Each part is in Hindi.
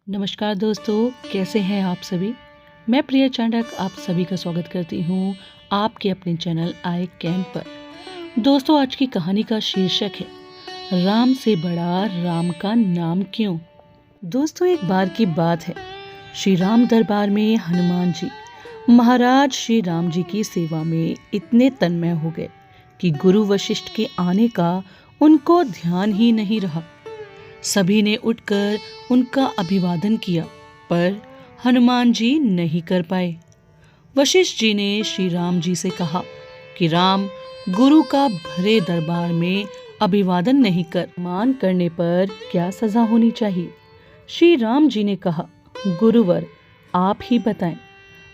नमस्कार दोस्तों, कैसे हैं आप सभी। मैं प्रिया चांडक आप सभी का स्वागत करती हूँ आपके अपने चैनल आई कैन पर। दोस्तों, आज की कहानी का शीर्षक है राम से बड़ा राम का नाम क्यों। दोस्तों, एक बार की बात है, श्री राम दरबार में हनुमान जी महाराज श्री राम जी की सेवा में इतने तन्मय हो गए कि गुरु वशिष्ठ के आने का उनको ध्यान ही नहीं रहा। सभी ने उठकर उनका अभिवादन किया, पर हनुमान जी नहीं कर पाए। वशिष्ठ जी ने श्री राम जी से कहा कि राम, गुरु का भरे दरबार में अभिवादन नहीं कर मान करने पर क्या सजा होनी चाहिए। श्री राम जी ने कहा, गुरुवर आप ही बताएं।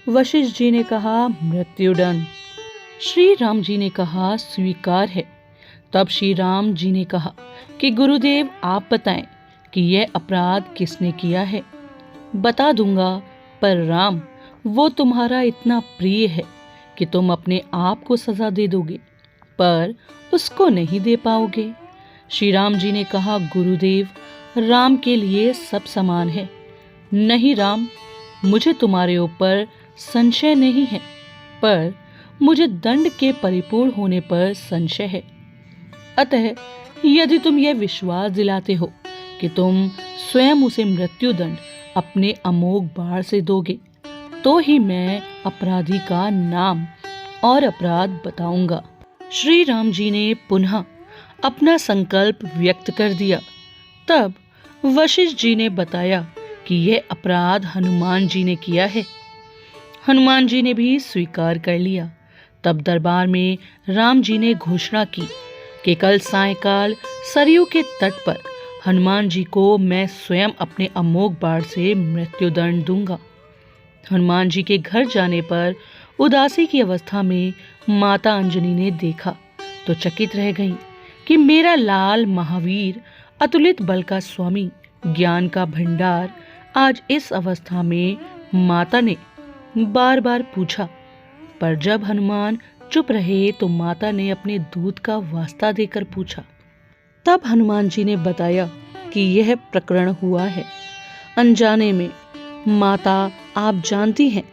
वशिष्ठ जी ने कहा, मृत्युदंड। श्री राम जी ने कहा, स्वीकार है। तब श्री राम जी ने कहा कि गुरुदेव आप बताएं कि यह अपराध किसने किया है। बता दूंगा, पर राम, वो तुम्हारा इतना प्रिय है कि तुम अपने आप को सजा दे दोगे, पर उसको नहीं दे पाओगे। श्री राम जी ने कहा, गुरुदेव राम के लिए सब समान है। नहीं राम, मुझे तुम्हारे ऊपर संशय नहीं है, पर मुझे दंड के परिपूर्ण होने पर संशय है। अतः यदि तुम यह विश्वास दिलाते हो कि तुम स्वयं उसे मृत्युदंड अपने अमोघ बाण से दोगे, तो ही मैं अपराधी का नाम और अपराध बताऊंगा। श्री राम जी ने पुनः अपना संकल्प व्यक्त कर दिया। तब वशिष्ठ जी ने बताया कि यह अपराध हनुमान जी ने किया है। हनुमान जी ने भी स्वीकार कर लिया। तब दरबार में राम जी ने घोषणा की कि कल सायंकाल सरयू के तट पर हनुमान जी को मैं स्वयं अपने अमोघ बाण से मृत्युदंड दूंगा। हनुमान जी के घर जाने पर उदासी की अवस्था में माता अंजनी ने देखा तो चकित रह गई कि मेरा लाल महावीर, अतुलित बल का स्वामी, ज्ञान का भंडार आज इस अवस्था में। माता ने बार बार पूछा, पर जब हनुमान चुप रहे तो माता ने अपने दूध का वास्ता देकर पूछा। तब हनुमान जी ने बताया कि यह प्रकरण हुआ है अनजाने में। माता, आप जानती हैं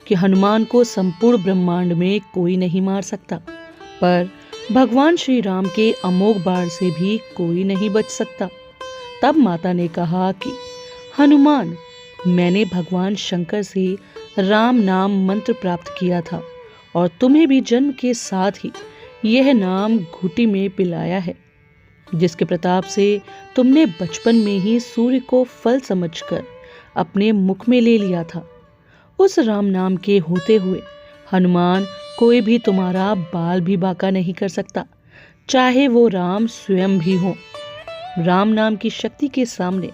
कि हनुमान को संपूर्ण ब्रह्मांड में कोई नहीं मार सकता, पर भगवान श्री राम के अमोघ बाण से भी कोई नहीं बच सकता। तब माता ने कहा कि हनुमान, मैंने भगवान शंकर से राम नाम मंत्र प्राप्त किया था और तुम्हें भी जन्म के साथ ही यह नाम घुटी में पिलाया है, जिसके प्रताप से तुमने बचपन में ही सूर्य को फल समझकर अपने मुख में ले लिया था। उस राम नाम के होते हुए हनुमान कोई भी तुम्हारा बाल भी बांका नहीं कर सकता, चाहे वो राम स्वयं भी हो। राम नाम की शक्ति के सामने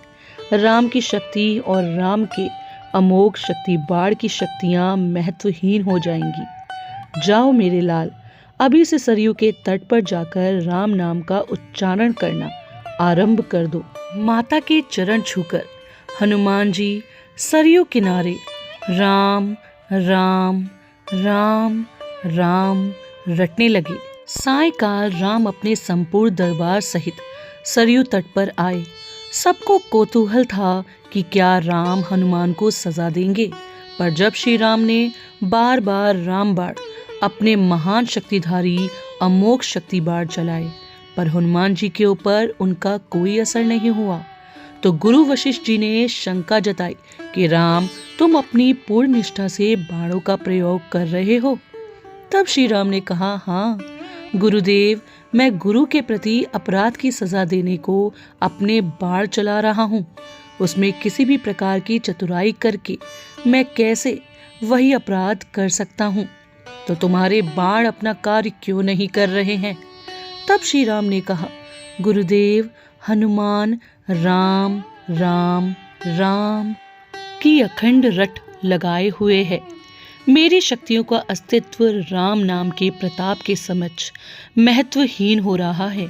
राम की शक्ति और राम के अमोघ शक्ति बाण की शक्तियां महत्वहीन हो जाएंगी। जाओ मेरे लाल, अभी से सरयू के तट पर जाकर राम नाम का उच्चारण करना आरंभ कर दो। माता के चरण छूकर हनुमान जी सरयू किनारे राम राम राम राम रटने लगे। सायंकाल राम अपने संपूर्ण दरबार सहित सरयू तट पर आए। सबको कौतूहल था कि क्या राम हनुमान को सजा देंगे, पर जब श्री राम ने बार बार राम बाण अपने महान शक्तिधारी अमोघ शक्ति बाण चलाए, पर हनुमान जी के ऊपर उनका कोई असर नहीं हुआ, तो गुरु वशिष्ठ जी ने शंका जताई कि राम, तुम अपनी पूर्ण निष्ठा से बाणों का प्रयोग कर रहे हो। तब श्री राम ने कहा, हाँ गुरुदेव, मैं गुरु के प्रति अपराध की सजा देने को अपने बाण चला रहा हूँ। उसमें किसी भी प्रकार की चतुराई करके मैं कैसे वही अपराध कर सकता हूँ, तो तुम्हारे बाण अपना कार्य क्यों नहीं कर रहे हैं। तब श्री राम ने कहा, गुरुदेव, हनुमान राम राम राम की अखंड रट लगाए हुए है। मेरी शक्तियों का अस्तित्व राम नाम के प्रताप के समक्ष महत्वहीन हो रहा है।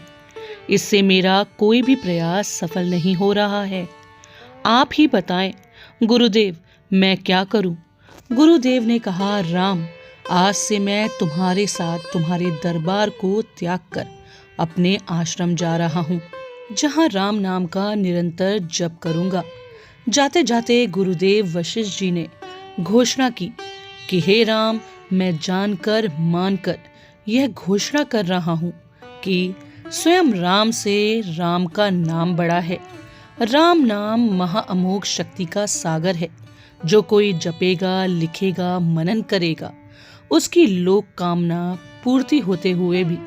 इससे मेरा कोई भी प्रयास सफल नहीं हो रहा है। आप ही बताएं गुरुदेव, मैं क्या करूं। गुरुदेव ने कहा, राम, आज से मैं तुम्हारे साथ तुम्हारे दरबार को त्याग कर अपने आश्रम जा रहा हूं, जहां राम नाम का निरंतर जप करूंगा। जाते जाते गुरुदेव वशिष्ठ जी ने घोषणा की कि हे राम, मैं जानकर मानकर यह घोषणा कर रहा हूँ कि स्वयं राम से राम का नाम बड़ा है। राम नाम महाअमोघ शक्ति का सागर है। जो कोई जपेगा, लिखेगा, मनन करेगा, उसकी लोक कामना पूर्ति होते हुए भी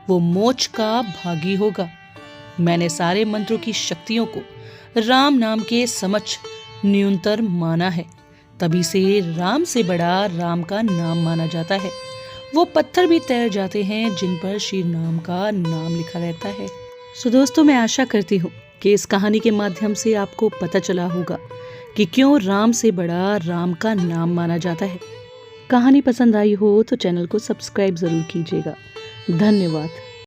वो मोक्ष का भागी होगा। मैंने सारे मंत्रों की शक्तियों को राम नाम के समक्ष न्यूनतर माना है। तभी से राम से बड़ा राम का नाम माना जाता है। वो पत्थर भी तैर जाते हैं जिन पर श्री राम का नाम लिखा रहता है। सो दोस्तों, मैं आशा करती हूँ कि इस कहानी के माध्यम से आपको पता चला होगा कि क्यों राम से बड़ा राम का नाम माना जाता है। कहानी पसंद आई हो तो चैनल को सब्सक्राइब जरूर कीजिएगा। धन्यवाद।